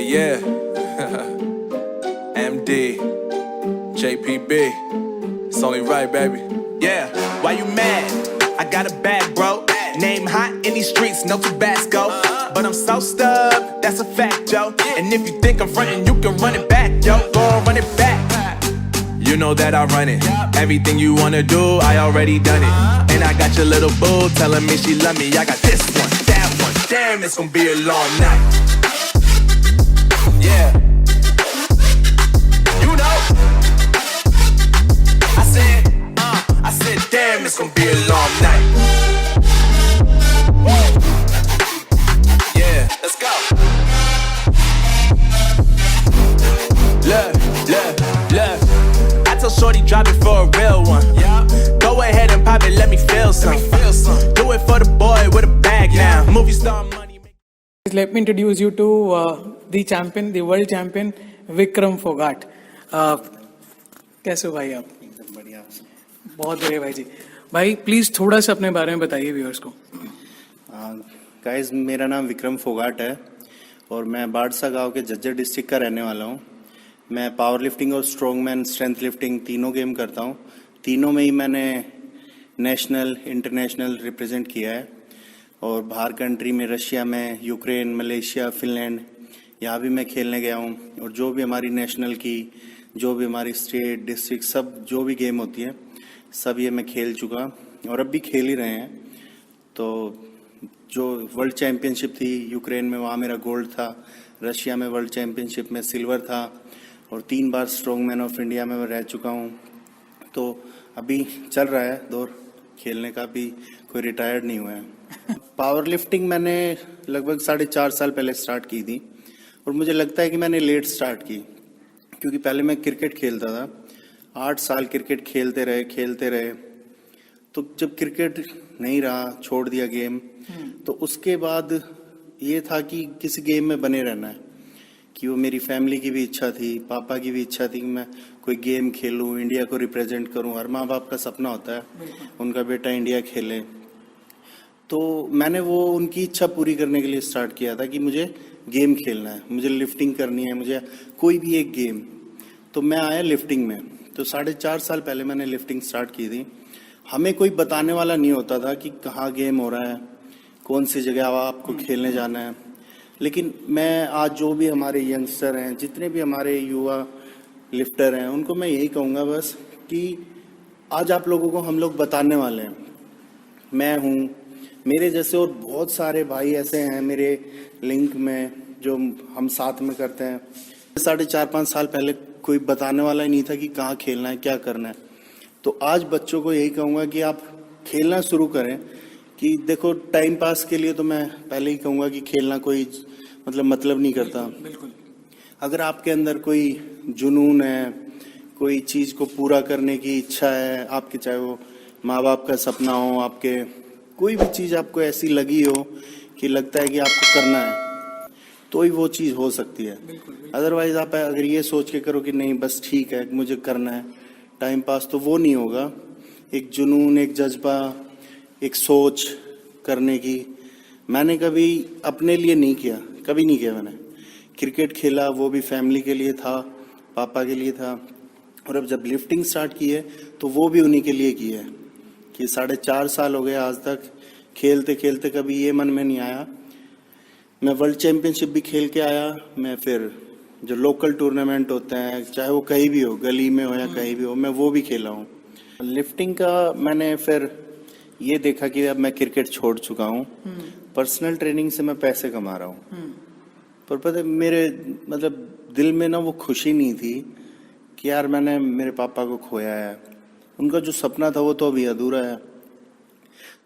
Yeah. MD, JPB. It's only right, baby. Yeah, why you mad? I got a bag, bro. Name hot in these streets, no Tabasco. But I'm so stubbed, that's a fact, yo. And if you think I'm frontin', you can run it back, yo. Go and run it back. You know that I run it. Everything you wanna do, I already done it. And I got your little boo telling me she love me. I got this one, that one. Damn, it's gonna be a long night. Yeah. You know. I said, damn, it's gonna be a long night. Yeah, let's go. Look. I tell Shorty drop it for a real one. Yeah. Go ahead and pop it, let me feel some. Do it for the boy with a bag now. Movie star money. Let me introduce you to the champion, the world champion, Vikram Phogat. कैसे हो भाई आप? एकदम बढ़िया। बहुत बढ़िया भाई जी। भाई प्लीज थोड़ा सा अपने बारे में बताइए व्यूअर्स को। गाइस, मेरा नाम विक्रम फोगाट है और मैं बाड़सा गांव के झज्जर डिस्ट्रिक्ट का रहने वाला हूं। मैं पावर लिफ्टिंग और स्ट्रॉन्गमैन स्ट्रेंथ लिफ्टिंग तीनों गेम करता हूं। तीनों में ही मैंने नेशनल इंटरनेशनल रिप्रेजेंट किया है और बाहर कंट्री में रशिया में, यूक्रेन, मलेशिया, फिनलैंड यहाँ भी मैं खेलने गया हूँ। और जो भी हमारी नेशनल की, जो भी हमारी स्टेट, डिस्ट्रिक्ट, सब जो भी गेम होती है सब ये मैं खेल चुका और अब भी खेल ही रहे हैं। तो जो वर्ल्ड चैम्पियनशिप थी यूक्रेन में, वहाँ मेरा गोल्ड था। रशिया में वर्ल्ड चैम्पियनशिप में सिल्वर था और 3 बार स्ट्रॉन्ग मैन ऑफ इंडिया में मैं रह चुका हूँ। तो अभी चल रहा है दौर खेलने का, भी कोई रिटायर्ड नहीं हुआ है। पावर लिफ्टिंग मैंने लगभग 4.5 साल पहले स्टार्ट की थी और मुझे लगता है कि मैंने लेट स्टार्ट की, क्योंकि पहले मैं क्रिकेट खेलता था। 8 साल क्रिकेट खेलते रहे। तो जब क्रिकेट नहीं रहा, छोड़ दिया गेम, तो उसके बाद ये था कि किसी गेम में बने रहना है। कि वो मेरी फैमिली की भी इच्छा थी, पापा की भी इच्छा थी कि मैं कोई गेम खेलूं, इंडिया को रिप्रेजेंट करूं। हर माँ बाप का सपना होता है उनका बेटा इंडिया खेले। तो मैंने वो उनकी इच्छा पूरी करने के लिए स्टार्ट किया था कि मुझे गेम खेलना है, मुझे लिफ्टिंग करनी है, मुझे कोई भी एक गेम। तो मैं आया लिफ्टिंग में। तो 4.5 साल पहले मैंने लिफ्टिंग स्टार्ट की थी। हमें कोई बताने वाला नहीं होता था कि कहाँ गेम हो रहा है, कौन सी जगह आपको खेलने जाना है। लेकिन मैं आज जो भी हमारे यंगस्टर हैं, जितने भी हमारे युवा लिफ्टर हैं, उनको मैं यही कहूँगा बस कि आज आप लोगों को हम लोग बताने वाले हैं। मैं हूँ, मेरे जैसे और बहुत सारे भाई ऐसे हैं मेरे लिंक में जो हम साथ में करते हैं। 4.5-5 साल पहले कोई बताने वाला ही नहीं था कि कहाँ खेलना है, क्या करना है। तो आज बच्चों को यही कहूँगा कि आप खेलना शुरू करें। कि देखो, टाइम पास के लिए तो मैं पहले ही कहूँगा कि खेलना कोई मतलब नहीं करता। बिल्कुल। अगर आपके अंदर कोई जुनून है, कोई चीज़ को पूरा करने की इच्छा है आपके, चाहे वो माँ बाप का सपना हो, आपके कोई भी चीज़ आपको ऐसी लगी हो कि लगता है कि आपको करना है, तो ही वो चीज़ हो सकती है। अदरवाइज आप अगर ये सोच के करो कि नहीं बस ठीक है मुझे करना है टाइम पास, तो वो नहीं होगा। एक जुनून, एक जज्बा, एक सोच करने की मैंने कभी अपने लिए नहीं किया, कभी नहीं किया। मैंने क्रिकेट खेला, वो भी फैमिली के लिए था, पापा के लिए था। और अब जब लिफ्टिंग स्टार्ट की है तो वो भी उन्हीं के लिए की है। कि 4.5 साल हो गए आज तक खेलते खेलते कभी ये मन में नहीं आया। मैं वर्ल्ड चैम्पियनशिप भी खेल के आया। मैं फिर जो लोकल टूर्नामेंट होते हैं, चाहे वो कहीं भी हो, गली में हो या कहीं भी हो, मैं वो भी खेला हूँ। लिफ्टिंग का मैंने फिर ये देखा कि अब मैं क्रिकेट छोड़ चुका हूँ, पर्सनल ट्रेनिंग से मैं पैसे कमा रहा हूँ। पर पता है मेरे दिल में ना वो खुशी नहीं थी कि यार मैंने मेरे पापा को खोया है, उनका जो सपना था वो तो अभी अधूरा है।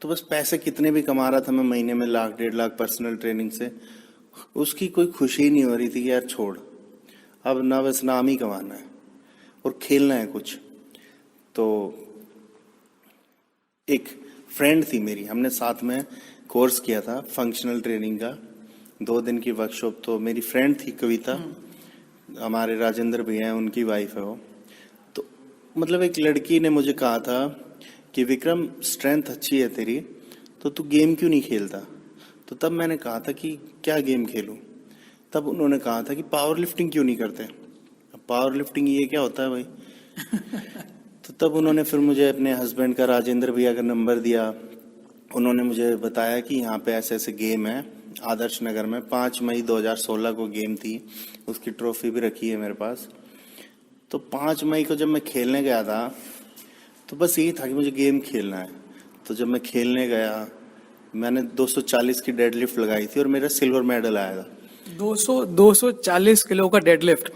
तो बस पैसे कितने भी कमा रहा था मैं महीने में 1-1.5 लाख पर्सनल ट्रेनिंग से, उसकी कोई खुशी नहीं हो रही थी कि यार छोड़, अब ना बस नाम ही कमाना है और खेलना है कुछ। तो एक फ्रेंड थी मेरी, हमने साथ में कोर्स किया था फंक्शनल ट्रेनिंग का, 2 दिन की वर्कशॉप। तो मेरी फ्रेंड थी कविता, हमारे राजेंद्र भैया हैं, उनकी वाइफ है वो। तो एक लड़की ने मुझे कहा था कि विक्रम स्ट्रेंथ अच्छी है तेरी, तो तू गेम क्यों नहीं खेलता। तो तब मैंने कहा था कि क्या गेम खेलूं। तब उन्होंने कहा था कि पावर लिफ्टिंग क्यों नहीं करते। अब पावर लिफ्टिंग ये क्या होता है भाई। तो तब उन्होंने फिर मुझे अपने हस्बैंड का, राजेंद्र भैया का नंबर दिया। उन्होंने मुझे बताया कि यहाँ पे ऐसे ऐसे गेम है आदर्श नगर में। 5 मई 2016 को गेम थी, उसकी ट्रॉफी भी रखी है मेरे पास। तो 5 मई को जब मैं खेलने गया था तो बस यही था कि मुझे गेम खेलना है। तो जब मैं खेलने गया मैंने 240 की डेडलिफ्ट लगाई थी और मेरा सिल्वर मेडल आया था 240 किलो का डेडलिफ्ट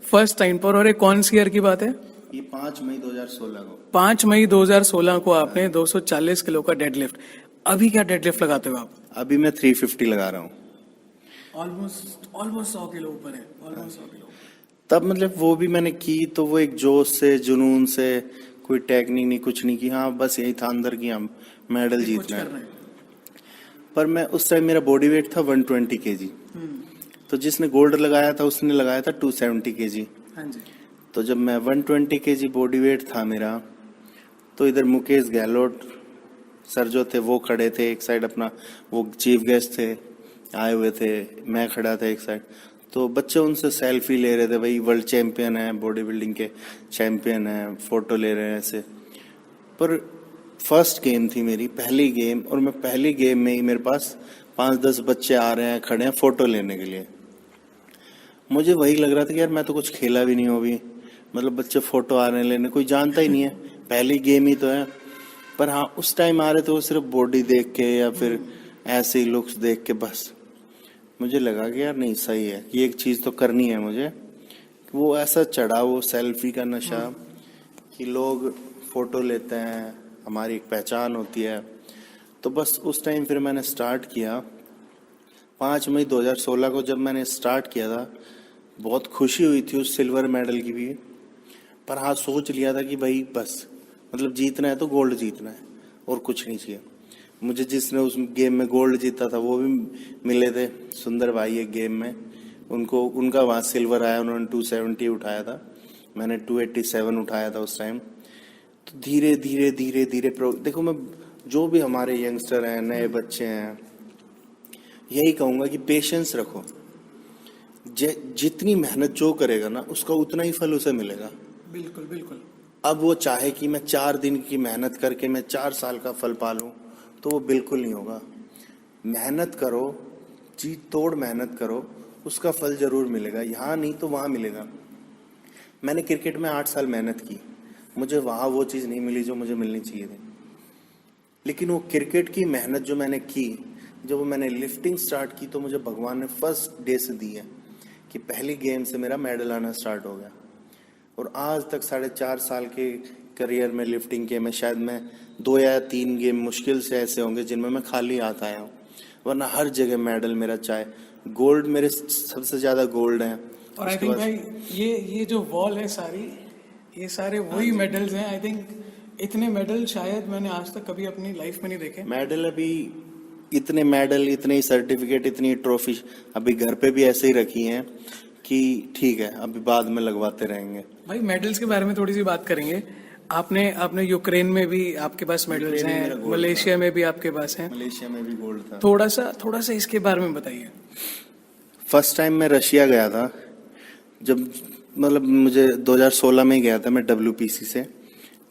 फर्स्ट टाइम पर। और ये कौन सी ईयर की बात है? ये 5 मई 2016 को। 5 मई 2016 को आपने 240 किलो का डेडलिफ्ट। अभी क्या डेडलिफ्ट लगाते हो आप? अभी मैं 350 लगा रहा हूँ। ऑलमोस्ट 100 किलो ऊपर है, ऑलमोस्ट 100 किलो। तब मतलब वो भी मैंने की तो वो एक जोश से, जुनून से, कोई टेक्निक नहीं, कुछ नहीं की। हाँ बस यही था अंदर की हम मेडल जीतना है। पर मैं उस टाइम मेरा बॉडी वेट था 120 kg। तो जिसने गोल्ड लगाया था उसने लगाया था 270 kg। हाँ जी। तो जब मैं 120 kg बॉडी वेट था मेरा, तो इधर मुकेश गहलोत सर जो थे वो खड़े थे एक साइड, अपना वो चीफ गेस्ट थे आए हुए थे, मैं खड़ा था एक साइड। तो बच्चे उनसे सेल्फी ले रहे थे, भाई वर्ल्ड चैंपियन है, बॉडी बिल्डिंग के चैंपियन है, फोटो ले रहे हैं ऐसे। पर फर्स्ट गेम थी मेरी, पहली गेम, और मैं पहली गेम में ही मेरे पास 5-10 बच्चे आ रहे हैं, खड़े हैं फोटो लेने के लिए। मुझे वही लग रहा था कि यार मैं तो कुछ खेला भी नहीं हूँ अभी, मतलब बच्चे फोटो आ रहे हैं लेने, कोई जानता ही नहीं है, पहली गेम ही तो है। पर हाँ उस टाइम आ रहे थे वो सिर्फ बॉडी देख के या फिर ऐसे ही लुक्स देख के बस। मुझे लगा कि यार नहीं सही है, ये एक चीज़ तो करनी है मुझे। वो ऐसा चढ़ा वो सेल्फी का नशा कि लोग फोटो लेते हैं, हमारी एक पहचान होती है। तो बस उस टाइम फिर मैंने स्टार्ट किया। 5 मई 2016 को जब मैंने स्टार्ट किया था बहुत खुशी हुई थी उस सिल्वर मेडल की भी। पर हाँ सोच लिया था कि भाई बस मतलब जीतना है तो गोल्ड जीतना है और कुछ नहीं चाहिए। मुझे जिसने उस गेम में गोल्ड जीता था वो भी मिले थे, सुंदर भाई एक गेम में, उनका वहाँ सिल्वर आया, उन्होंने 270 उठाया था, मैंने 287 उठाया था उस टाइम। तो धीरे धीरे धीरे धीरे देखो मैं जो भी हमारे यंगस्टर हैं, नए बच्चे हैं, यही कहूँगा कि पेशेंस रखो। जितनी मेहनत जो करेगा ना उसका उतना ही फल उसे मिलेगा। बिल्कुल बिल्कुल। अब वो चाहे कि मैं 4 दिन की मेहनत करके मैं 4 साल का फल पालूं तो वो बिल्कुल नहीं होगा। मेहनत करो, जी तोड़ मेहनत करो, उसका फल जरूर मिलेगा, यहाँ नहीं तो वहाँ मिलेगा। मैंने क्रिकेट में 8 साल मेहनत की, मुझे वहाँ वो चीज़ नहीं मिली जो मुझे मिलनी चाहिए थी। लेकिन वो क्रिकेट की मेहनत जो मैंने की, जब मैंने लिफ्टिंग स्टार्ट की तो मुझे भगवान ने फर्स्ट डे से दी है कि पहली गेम से मेरा मेडल आना स्टार्ट हो गया। और आज तक 4.5 साल के करियर में लिफ्टिंग के में शायद मैं 2 या 3 गेम मुश्किल से ऐसे होंगे जिनमें मैं खाली हाथ आया हूँ, वरना हर जगह मेडल मेरा, चाहे गोल्ड, मेरे सबसे ज़्यादा गोल्ड हैं। और आई थिंक भाई ये जो वॉल है सारी, ये सारे वही मेडल्स हैं। आई थिंक इतने मेडल शायद मैंने आज तक कभी अपनी लाइफ में नहीं देखे। मेडल अभी इतने मेडल, इतने सर्टिफिकेट, इतनी ट्रॉफी अभी घर पे भी ऐसे ही रखी हैं कि ठीक है अभी बाद में लगवाते रहेंगे। भाई मेडल्स के बारे में थोड़ी सी बात करेंगे। आपने यूक्रेन में भी आपके पास मेडल्स हैं, मलेशिया में भी आपके पास हैं। मलेशिया में भी गोल्ड था। थोड़ा सा इसके बारे में बताइए। फर्स्ट टाइम मैं रशिया गया था, जब मतलब मुझे 2016 में गया था मैं WPC से,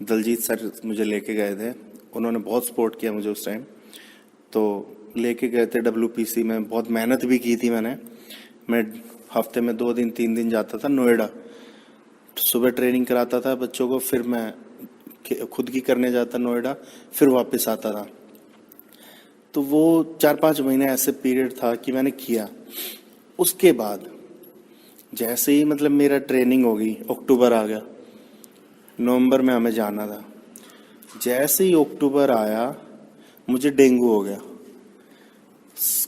दलजीत सर मुझे लेके गए थे, उन्होंने बहुत सपोर्ट किया मुझे उस टाइम। तो लेके गए थे WPC में, बहुत मेहनत भी की थी मैं हफ्ते में 2 दिन 3 दिन जाता था नोएडा, सुबह ट्रेनिंग कराता था बच्चों को, फिर मैं खुद की करने जाता नोएडा, फिर वापस आता था। तो वो 4-5 महीने ऐसे पीरियड था कि मैंने किया। उसके बाद जैसे ही मतलब मेरा ट्रेनिंग हो गई, अक्टूबर आ गया, नवंबर में हमें जाना था। जैसे ही अक्टूबर आया मुझे डेंगू हो गया।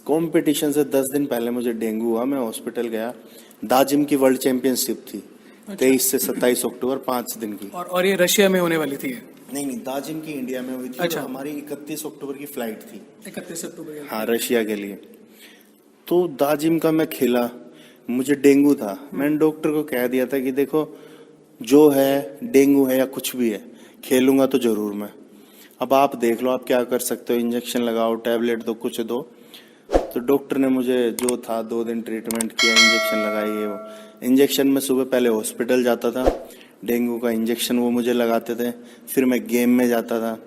कंपटीशन से 10 दिन पहले मुझे डेंगू हुआ, मैं हॉस्पिटल गया। दाजिम की वर्ल्ड चैंपियनशिप थी। अच्छा। 23 से 27 अक्टूबर 5 दिन की। और ये रशिया में होने वाली थी? नहीं, दाजिम की इंडिया में हुई थी। अच्छा। हमारी 31 अक्टूबर की फ्लाइट थी। 31 अक्टूबर? हाँ, रशिया के लिए। तो दाजिम का मैं खेला, मुझे डेंगू था। मैंने डॉक्टर को कह दिया था कि देखो जो है डेंगू है या कुछ भी है, खेलूंगा तो जरूर मैं। अब आप देख लो आप क्या कर सकते हो, इंजेक्शन लगाओ, टैबलेट दो, कुछ दो। तो डॉक्टर ने मुझे जो था 2 दिन ट्रीटमेंट किया, इंजेक्शन लगाई है वो इंजेक्शन में सुबह पहले हॉस्पिटल जाता था, डेंगू का इंजेक्शन वो मुझे लगाते थे, फिर मैं गेम में जाता था।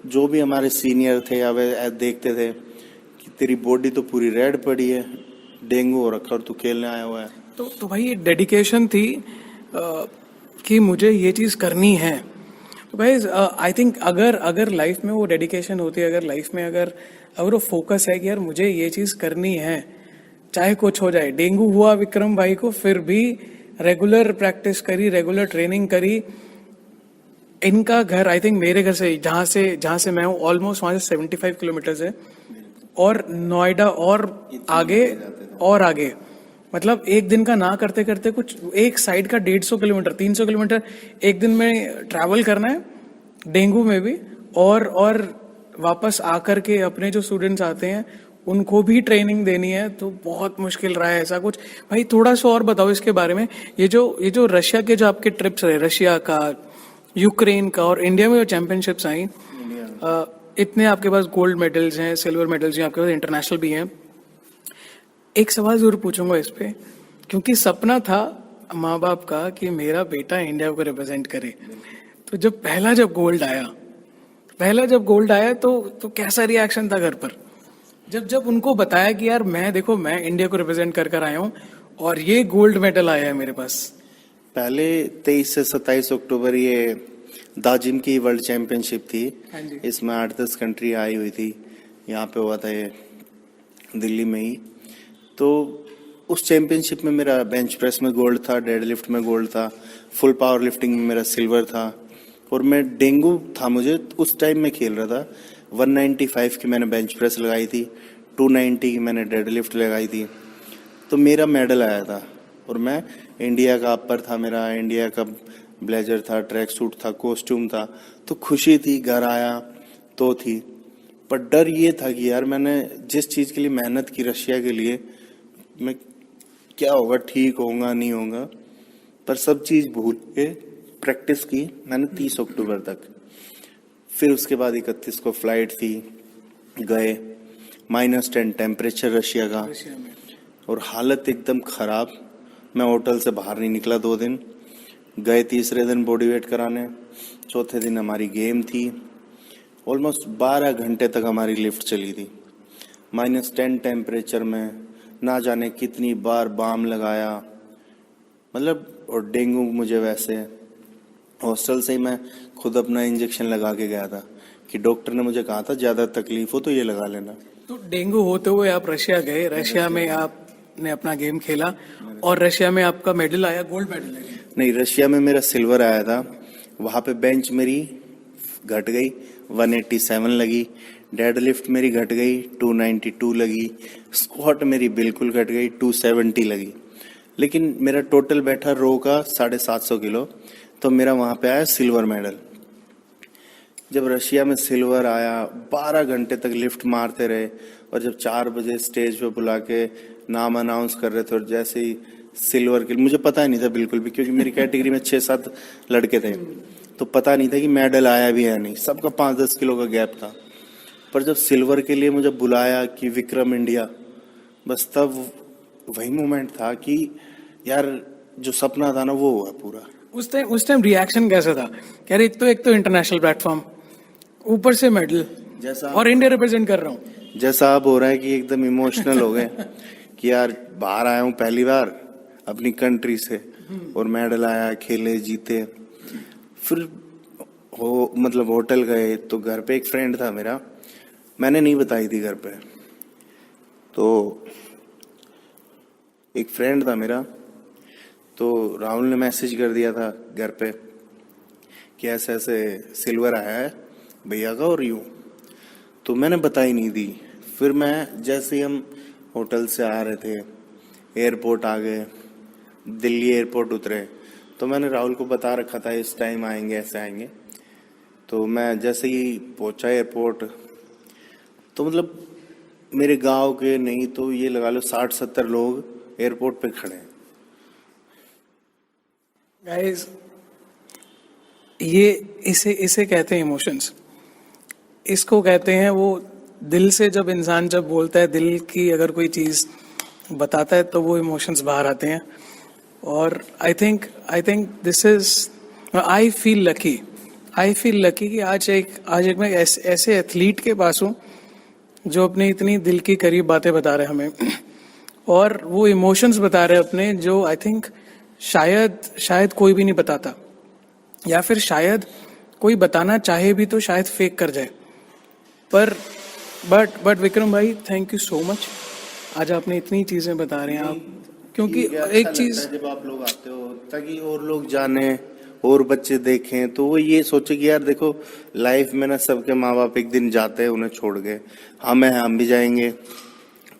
जो भी हमारे सीनियर थे या वे देखते थे कि तेरी बॉडी तो पूरी रेड पड़ी है, डेंगू हो रखा और तू खेलने आया हुआ है। तो भाई ये डेडिकेशन थी कि मुझे ये चीज़ करनी है। तो भाई आई थिंक अगर लाइफ में वो डेडिकेशन होती है, अगर लाइफ में अगर वो फोकस है कि यार मुझे ये चीज़ करनी है, चाहे कुछ हो जाए। डेंगू हुआ विक्रम भाई को, फिर भी रेगुलर प्रैक्टिस करी, रेगुलर ट्रेनिंग करी। इनका घर आई थिंक मेरे घर से जहाँ से मैं हूँ ऑलमोस्ट वहाँ से 75 किलोमीटर्स है, और नोएडा और आगे मतलब एक दिन का ना करते करते कुछ एक साइड का 150 किलोमीटर 300 किलोमीटर एक दिन में ट्रैवल करना है, डेंगू में भी। और वापस आकर के अपने जो स्टूडेंट्स आते हैं उनको भी ट्रेनिंग देनी है, तो बहुत मुश्किल रहा है ऐसा कुछ। भाई थोड़ा सा और बताओ इसके बारे में। ये जो रशिया के जो आपके ट्रिप्स रहे, रशिया का, यूक्रेन का और इंडिया में जो चैंपियनशिप्स आई, इतने आपके पास गोल्ड मेडल्स हैं, सिल्वर मेडल्स हैं, आपके पास इंटरनेशनल भी हैं। एक सवाल जरूर पूछूंगा इस पे, क्योंकि सपना था माँ बाप का कि मेरा बेटा इंडिया को रिप्रेजेंट करे। तो जब गोल्ड आया तो कैसा रिएक्शन था घर पर, जब उनको बताया कि यार मैं इंडिया को रिप्रेजेंट कर आया हूँ और ये गोल्ड मेडल आया है मेरे पास? पहले 23 से 27 अक्टूबर ये दाजिम की वर्ल्ड चैंपियनशिप थी। इसमें 8-10 कंट्री आई हुई थी। यहाँ पे हुआ था ये दिल्ली में ही। तो उस चैंपियनशिप में मेरा बेंच प्रेस में गोल्ड था, डेड लिफ्ट में गोल्ड था, फुल पावर लिफ्टिंग में मेरा सिल्वर था। और मैं डेंगू था मुझे उस टाइम में खेल रहा था। 195 की मैंने बेंच प्रेस लगाई थी, 290 की मैंने डेड लिफ्ट लगाई थी। तो मेरा मेडल आया था और मैं इंडिया का अपर था, मेरा इंडिया का ब्लेजर था, ट्रैक सूट था, कॉस्ट्यूम था। तो खुशी थी, घर आया तो थी, पर डर ये था कि यार मैंने जिस चीज़ के लिए मेहनत की रशिया के लिए, मैं क्या होगा, ठीक होगा नहीं होगा। पर सब चीज़ भूल के प्रैक्टिस की मैंने 30 अक्टूबर तक। फिर उसके बाद 31 को फ्लाइट थी, गए। -10 टेम्परेचर रशिया का और हालत एकदम ख़राब। मैं होटल से बाहर नहीं निकला 2 दिन। गए तीसरे दिन बॉडी वेट कराने, चौथे दिन हमारी गेम थी। ऑलमोस्ट 12 घंटे तक हमारी लिफ्ट चली थी -10 टेम्परेचर में। ना जाने कितनी बार बाम लगाया, मतलब। और डेंगू मुझे वैसे हॉस्टल से ही मैं खुद अपना इंजेक्शन लगा के गया था कि डॉक्टर ने मुझे कहा था ज़्यादा तकलीफ हो तो ये लगा लेना। तो डेंगू होते हुए आप रशिया गए, रशिया में आपने अपना गेम खेला और रशिया में आपका मेडल आया, गोल्ड मेडल है? नहीं, रशिया में मेरा सिल्वर आया था। वहाँ पे बेंच मेरी घट गई, 187 लगी। डेड लिफ्ट मेरी घट गई, 292 लगी। स्क्वाट मेरी बिल्कुल घट गई, 270 लगी। लेकिन मेरा टोटल बैठा रो का 750 किलो, तो मेरा वहाँ पे आया सिल्वर मेडल। जब रशिया में सिल्वर आया, 12 घंटे तक लिफ्ट मारते रहे। और जब 4 बजे स्टेज पे बुला के नाम अनाउंस कर रहे थे और जैसे ही सिल्वर के, मुझे पता ही नहीं था बिल्कुल भी, क्योंकि मेरी कैटेगरी में 6-7 लड़के थे, तो पता नहीं था कि मेडल आया भी है नहीं। सबका 5-10 किलो का गैप था। पर जब सिल्वर के लिए मुझे बुलाया कि विक्रम इंडिया, बस तब वही मोमेंट था कि यार जो सपना था ना वो हुआ पूरा। उस टाइम रिएक्शन कैसा था? यार एक तो इंटरनेशनल प्लेटफॉर्म, ऊपर से मेडल, जैसा और इंडिया रिप्रेजेंट कर रहा हूँ। जैसा अब हो रहा है कि एकदम इमोशनल हो गए कि यार बाहर आया हूँ पहली बार अपनी कंट्री से और मेडल आया, खेले, जीते। फिर हो मतलब होटल गए तो घर पे एक फ्रेंड था मेरा, मैंने नहीं बताई थी घर पे। तो एक फ्रेंड था मेरा, तो राहुल ने मैसेज कर दिया था घर पे कि ऐसे ऐसे सिल्वर आया है भैया का और यूँ। तो मैंने बताई नहीं दी। फिर मैं जैसे ही हम होटल से आ रहे थे, एयरपोर्ट आ गए, दिल्ली एयरपोर्ट उतरे, तो मैंने राहुल को बता रखा था इस टाइम आएंगे, ऐसे आएंगे। तो मैं जैसे ही पहुंचा एयरपोर्ट, तो मतलब मेरे गांव के नहीं तो ये लगा लो 60-70 लोग एयरपोर्ट पे खड़े हैं। गाइस, ये इसे कहते हैं इमोशंस। इसको कहते हैं वो दिल से जब इंसान जब बोलता है, दिल की अगर कोई चीज़ बताता है तो वो इमोशंस बाहर आते हैं. और I think this is, I feel lucky कि आज एक मैं ऐसे एथलीट के पास हूँ जो अपनी इतनी दिल की करीब बातें बता रहे हैं हमें, और वो इमोशंस बता रहे हैं अपने, जो आई थिंक शायद कोई भी नहीं बताता, या फिर शायद कोई बताना चाहे भी तो शायद फेक कर जाए. पर बट विक्रम भाई, थैंक यू सो मच. आज आपने इतनी चीजें बता रहे हैं आप, क्योंकि ये अच्छा एक लगता चीज, है जब आप लोग आते हो ताकि और लोग जाने और बच्चे देखें, तो वो ये सोचे कि यार देखो लाइफ में ना सबके माँ बाप एक दिन जाते हैं उन्हें छोड़ के, हम भी जाएंगे,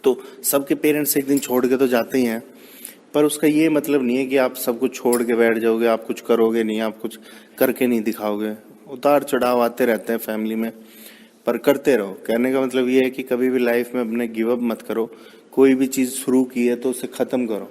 तो सबके पेरेंट्स एक दिन छोड़ के तो जाते ही हैं. पर उसका ये मतलब नहीं है कि आप सब कुछ छोड़ के बैठ जाओगे, आप कुछ करोगे नहीं, आप कुछ करके नहीं दिखाओगे. उतार चढ़ाव आते रहते हैं फैमिली में, पर करते रहो. कहने का मतलब ये है कि कभी भी लाइफ में अपने गिव अप मत करो. कोई भी चीज़ शुरू की है तो उसे ख़त्म करो.